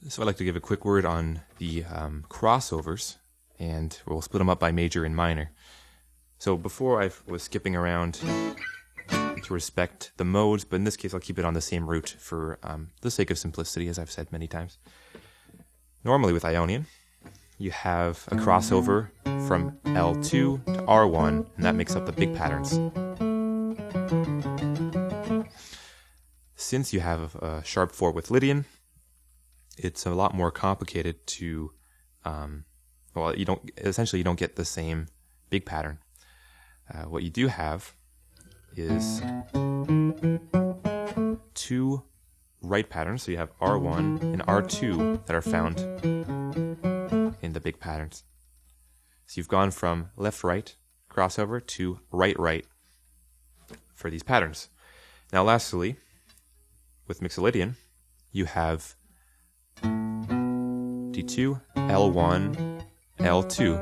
So I'd like to give a quick word on the crossovers, and we'll split them up by major and minor. So before I was skipping around to respect the modes, but in this case I'll keep it on the same route for the sake of simplicity, as I've said many times. Normally with Ionian, you have a crossover from L2 to R1, and that makes up the big patterns. Since you have a sharp 4 with Lydian, it's a lot more complicated to, you don't get the same big pattern. What you do have is two right patterns, so you have R1 and R2 that are found in the big patterns. So you've gone from left-right crossover to right-right for these patterns. Now lastly, with Mixolydian, you have D2, L1, L2.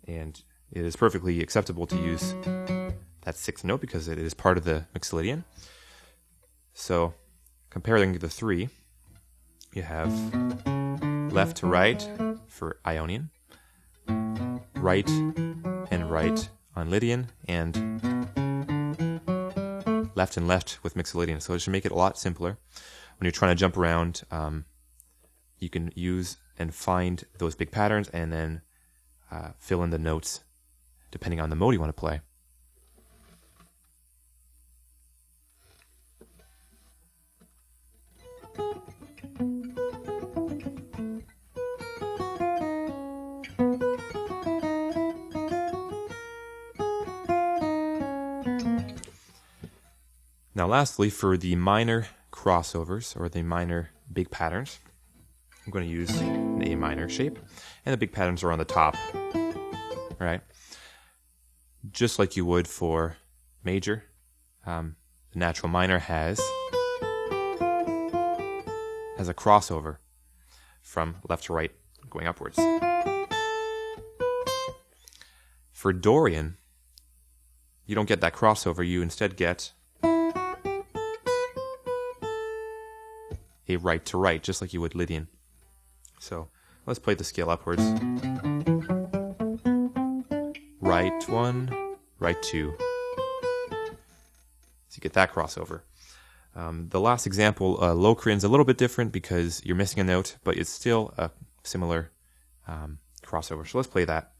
And it is perfectly acceptable to use that sixth note because it is part of the Mixolydian. So, comparing the three, you have left to right for Ionian, right and right on Lydian, and left and left with Mixolydian. So it should make it a lot simpler. When you're trying to jump around, you can use and find those big patterns and then fill in the notes depending on the mode you want to play. Now lastly, for the minor crossovers, or the minor big patterns, I'm going to use an A minor shape, and the big patterns are on the top. Alright? Just like you would for major, the natural minor has a crossover from left to right going upwards. For Dorian, you don't get that crossover, you instead get a right to right, just like you would Lydian. So let's play the scale upwards. Right 1, right 2. So you get that crossover. The last example, Locrian's a little bit different because you're missing a note, but it's still a similar crossover. So let's play that.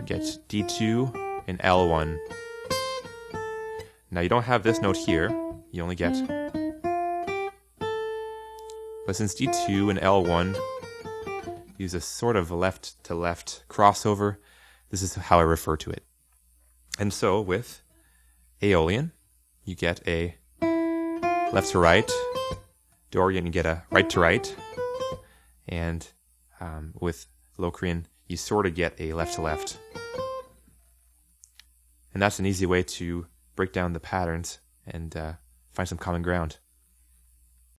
Get D2 and L1. Now you don't have this note here, you only get. But since D2 and L1 use a sort of left to left crossover, this is how I refer to it. And so with Aeolian, you get a left to right. Dorian, you get a right to right. And with Locrian, you sort of get a left to left. And that's an easy way to break down the patterns and find some common ground.